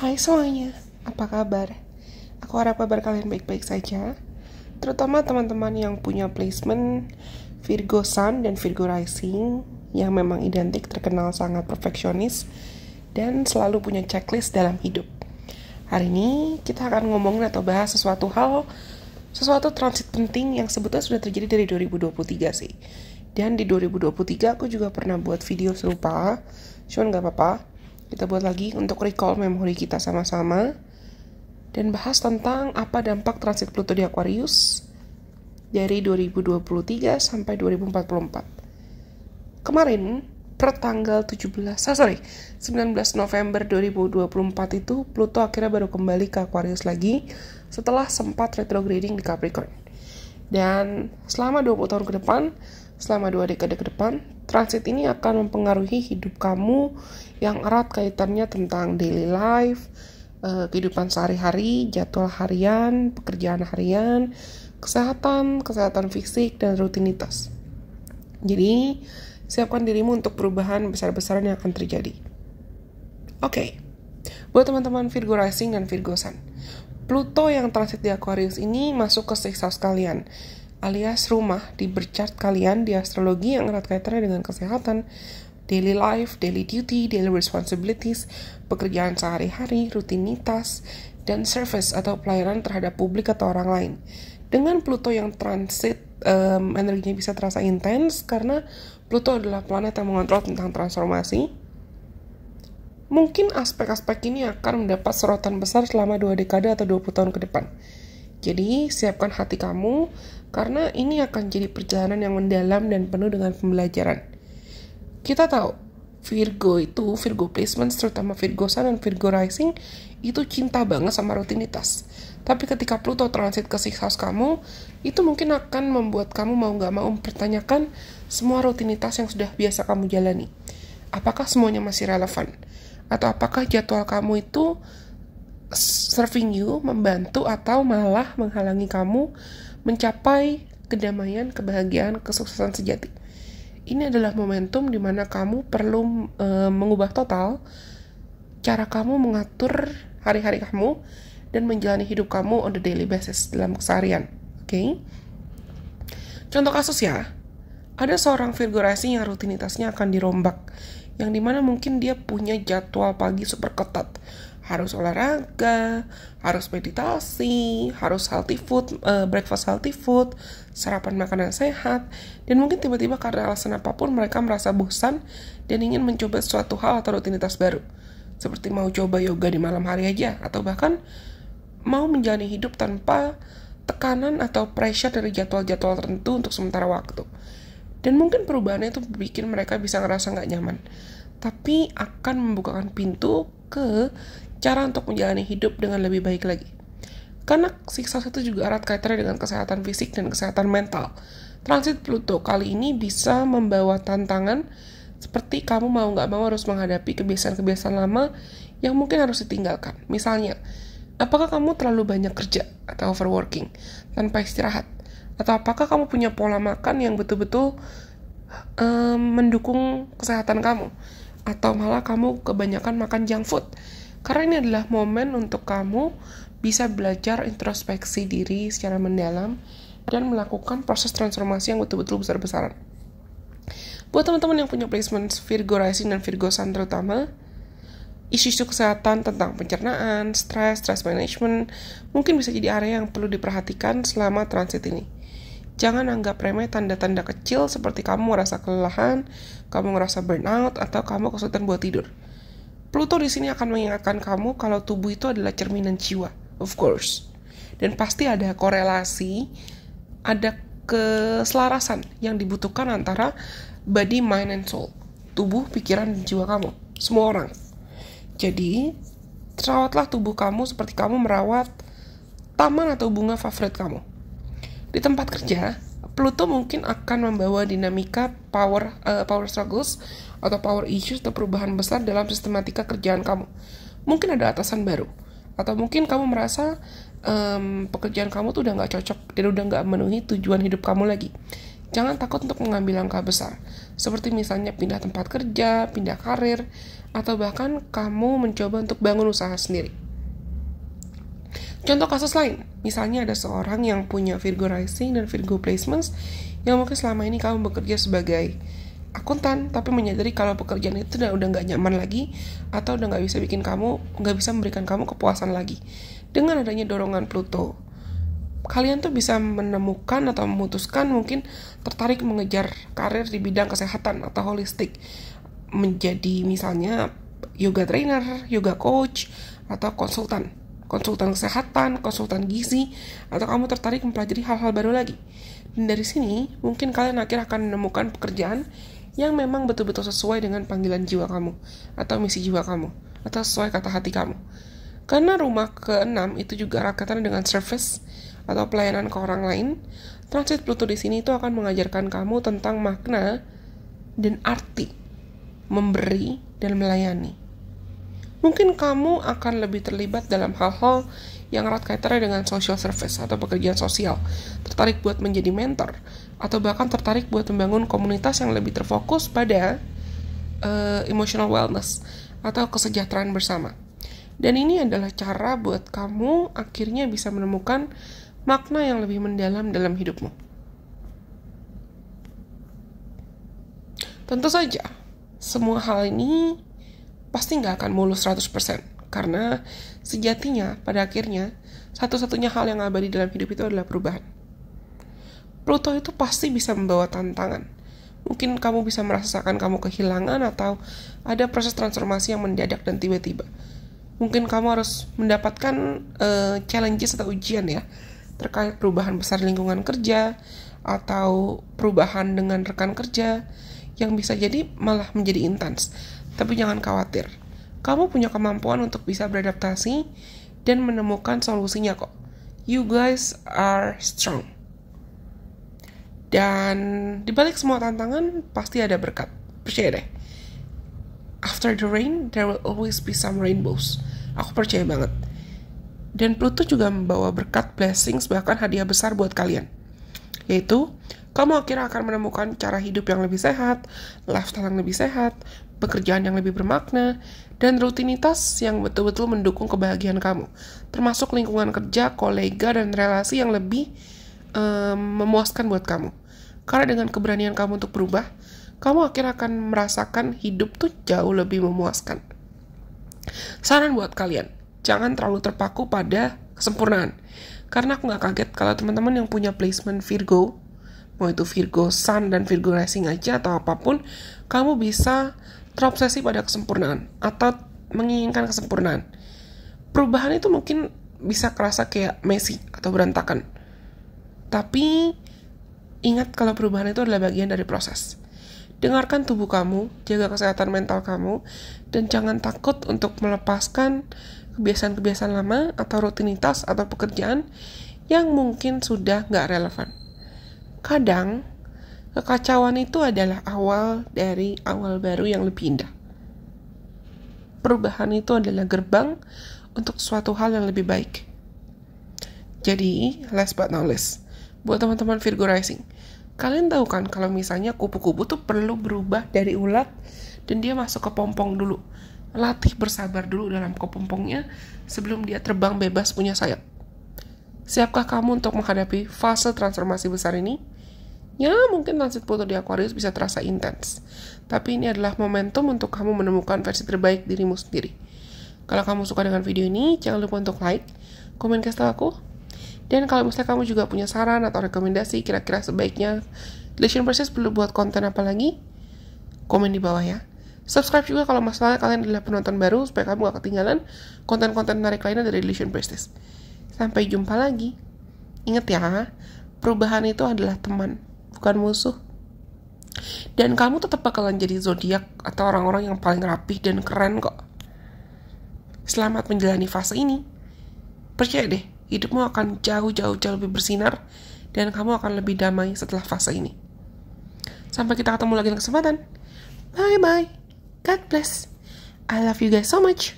Hai semuanya, apa kabar? Aku harap kabar kalian baik-baik saja. Terutama teman-teman yang punya placement Virgo Sun dan Virgo Rising yang memang identik terkenal sangat perfeksionis dan selalu punya checklist dalam hidup. Hari ini kita akan ngomongin atau bahas sesuatu transit penting yang sebetulnya sudah terjadi dari 2023 sih. Dan di 2023 aku juga pernah buat video serupa, cuman gak apa-apa, kita buat lagi untuk recall memori kita sama-sama dan bahas tentang apa dampak transit Pluto di Aquarius dari 2023 sampai 2044. Kemarin per tanggal 19 November 2024 itu Pluto akhirnya baru kembali ke Aquarius lagi setelah sempat retrograding di Capricorn. Dan selama 20 tahun ke depan, selama 2 dekade ke depan, transit ini akan mempengaruhi hidup kamu yang erat kaitannya tentang daily life, kehidupan sehari-hari, jadwal harian, pekerjaan harian, kesehatan fisik, dan rutinitas. Jadi, siapkan dirimu untuk perubahan besar-besaran yang akan terjadi. Oke, buat teman-teman Virgo Rising dan Virgo Sun, Pluto yang transit di Aquarius ini masuk ke 6th house kalian, alias rumah di birth chart kalian di astrologi yang erat kaitannya dengan kesehatan, daily life, daily duty, daily responsibilities, pekerjaan sehari-hari, rutinitas, dan service atau pelayanan terhadap publik atau orang lain. Dengan Pluto yang transit, energinya bisa terasa intens karena Pluto adalah planet yang mengontrol tentang transformasi. Mungkin aspek-aspek ini akan mendapat sorotan besar selama 2 dekade atau 20 tahun ke depan. Jadi, siapkan hati kamu, karena ini akan jadi perjalanan yang mendalam dan penuh dengan pembelajaran. Kita tahu, Virgo placements, terutama Virgo Sun dan Virgo Rising, itu cinta banget sama rutinitas. Tapi ketika Pluto transit ke 6th house kamu, itu mungkin akan membuat kamu mau gak mau mempertanyakan semua rutinitas yang sudah biasa kamu jalani. Apakah semuanya masih relevan? Atau apakah jadwal kamu itu serving you, membantu, atau malah menghalangi kamu mencapai kedamaian, kebahagiaan, kesuksesan sejati. Ini adalah momentum di mana kamu perlu mengubah total cara kamu mengatur hari-hari kamu dan menjalani hidup kamu on the daily basis dalam keseharian. Oke? Contoh kasus ya, ada seorang Virgo Rising yang rutinitasnya akan dirombak, yang dimana mungkin dia punya jadwal pagi super ketat, harus olahraga, harus meditasi, harus breakfast healthy food, sarapan makanan sehat, dan mungkin tiba-tiba karena alasan apapun mereka merasa bosan dan ingin mencoba suatu hal atau rutinitas baru, seperti mau coba yoga di malam hari aja, atau bahkan mau menjalani hidup tanpa tekanan atau pressure dari jadwal-jadwal tertentu untuk sementara waktu. Dan mungkin perubahannya itu bikin mereka bisa ngerasa gak nyaman, tapi akan membukakan pintu ke cara untuk menjalani hidup dengan lebih baik lagi. Karena 6th house itu juga erat kaitannya dengan kesehatan fisik dan kesehatan mental. Transit Pluto kali ini bisa membawa tantangan seperti kamu mau gak mau harus menghadapi kebiasaan-kebiasaan lama yang mungkin harus ditinggalkan. Misalnya, apakah kamu terlalu banyak kerja atau overworking tanpa istirahat? Atau apakah kamu punya pola makan yang betul-betul mendukung kesehatan kamu? Atau malah kamu kebanyakan makan junk food? Karena ini adalah momen untuk kamu bisa belajar introspeksi diri secara mendalam dan melakukan proses transformasi yang betul-betul besar-besaran. Buat teman-teman yang punya placement Virgo Rising dan Virgo Sun terutama, isu-isu kesehatan tentang pencernaan, stress management, mungkin bisa jadi area yang perlu diperhatikan selama transit ini. Jangan anggap remeh tanda-tanda kecil seperti kamu merasa kelelahan, kamu ngerasa burnout, atau kamu kesulitan buat tidur. Pluto di sini akan mengingatkan kamu kalau tubuh itu adalah cerminan jiwa, of course. Dan pasti ada korelasi, ada keselarasan yang dibutuhkan antara body, mind, and soul. Tubuh, pikiran, dan jiwa kamu. Semua orang. Jadi, rawatlah tubuh kamu seperti kamu merawat taman atau bunga favorit kamu. Di tempat kerja, Pluto mungkin akan membawa dinamika power struggles atau power issues atau perubahan besar dalam sistematika kerjaan kamu. Mungkin ada atasan baru, atau mungkin kamu merasa pekerjaan kamu tuh udah gak cocok dan udah gak memenuhi tujuan hidup kamu lagi. Jangan takut untuk mengambil langkah besar, seperti misalnya pindah tempat kerja, pindah karir, atau bahkan kamu mencoba untuk bangun usaha sendiri. Contoh kasus lain, misalnya ada seorang yang punya Virgo Rising dan Virgo Placements, yang mungkin selama ini kamu bekerja sebagai akuntan, tapi menyadari kalau pekerjaan itu udah gak nyaman lagi, atau udah gak bisa memberikan kamu kepuasan lagi. Dengan adanya dorongan Pluto, kalian tuh bisa menemukan atau memutuskan mungkin tertarik mengejar karir di bidang kesehatan atau holistik, menjadi misalnya yoga trainer, yoga coach, atau konsultan kesehatan, konsultan gizi, atau kamu tertarik mempelajari hal-hal baru lagi. Dan dari sini mungkin kalian akhirnya akan menemukan pekerjaan yang memang betul-betul sesuai dengan panggilan jiwa kamu atau misi jiwa kamu atau sesuai kata hati kamu. Karena rumah ke-6 itu juga rakatan dengan service atau pelayanan ke orang lain. Transit Pluto di sini itu akan mengajarkan kamu tentang makna dan arti memberi dan melayani. Mungkin kamu akan lebih terlibat dalam hal-hal yang erat kaitannya dengan social service atau pekerjaan sosial, tertarik buat menjadi mentor, atau bahkan tertarik buat membangun komunitas yang lebih terfokus pada emotional wellness atau kesejahteraan bersama. Dan ini adalah cara buat kamu akhirnya bisa menemukan makna yang lebih mendalam dalam hidupmu. Tentu saja, semua hal ini pasti nggak akan mulus 100%. Karena sejatinya, pada akhirnya, satu-satunya hal yang abadi dalam hidup itu adalah perubahan. Pluto itu pasti bisa membawa tantangan. Mungkin kamu bisa merasakan kamu kehilangan atau ada proses transformasi yang mendadak dan tiba-tiba. Mungkin kamu harus mendapatkan challenges atau ujian ya, terkait perubahan besar lingkungan kerja, atau perubahan dengan rekan kerja, yang bisa jadi malah menjadi intens. Tapi jangan khawatir, kamu punya kemampuan untuk bisa beradaptasi dan menemukan solusinya kok. You guys are strong. Dan dibalik semua tantangan, pasti ada berkat. Percaya deh. After the rain, there will always be some rainbows. Aku percaya banget. Dan Pluto juga membawa berkat, blessings, bahkan hadiah besar buat kalian. Yaitu, kamu akhirnya akan menemukan cara hidup yang lebih sehat, lifestyle yang lebih sehat, pekerjaan yang lebih bermakna, dan rutinitas yang betul-betul mendukung kebahagiaan kamu. Termasuk lingkungan kerja, kolega, dan relasi yang lebih memuaskan buat kamu. Karena dengan keberanian kamu untuk berubah, kamu akhirnya akan merasakan hidup tuh jauh lebih memuaskan. Saran buat kalian, jangan terlalu terpaku pada kesempurnaan. Karena aku gak kaget kalau teman-teman yang punya placement Virgo, mau itu Virgo Sun dan Virgo Rising aja atau apapun, kamu bisa terobsesi pada kesempurnaan atau menginginkan kesempurnaan. Perubahan itu mungkin bisa kerasa kayak messy atau berantakan. Tapi ingat kalau perubahan itu adalah bagian dari proses. Dengarkan tubuh kamu, jaga kesehatan mental kamu, dan jangan takut untuk melepaskan kebiasaan-kebiasaan lama atau rutinitas atau pekerjaan yang mungkin sudah gak relevan. Kadang, kekacauan itu adalah awal dari awal baru yang lebih indah. Perubahan itu adalah gerbang untuk suatu hal yang lebih baik. Jadi, last but not least, buat teman-teman Virgo Rising, kalian tahu kan kalau misalnya kupu-kupu tuh perlu berubah dari ulat dan dia masuk ke pompong dulu. Latih bersabar dulu dalam kepompongnya sebelum dia terbang bebas punya sayap. Siapkah kamu untuk menghadapi fase transformasi besar ini? Ya, mungkin transit Pluto di Aquarius bisa terasa intens. Tapi ini adalah momentum untuk kamu menemukan versi terbaik dirimu sendiri. Kalau kamu suka dengan video ini, jangan lupa untuk like, komen kasih tahu aku. Dan kalau misalnya kamu juga punya saran atau rekomendasi, kira-kira sebaiknya Lesion Priestess perlu buat konten apa lagi, komen di bawah ya. Subscribe juga kalau masalah kalian adalah penonton baru, supaya kamu gak ketinggalan konten-konten menarik lainnya dari Lesion Priestess. Sampai jumpa lagi. Ingat ya, perubahan itu adalah teman, bukan musuh. Dan kamu tetap bakalan jadi zodiak atau orang-orang yang paling rapih dan keren kok. Selamat menjalani fase ini. Percaya deh, hidupmu akan jauh-jauh lebih bersinar dan kamu akan lebih damai setelah fase ini. Sampai kita ketemu lagi di kesempatan. Bye-bye. God bless. I love you guys so much.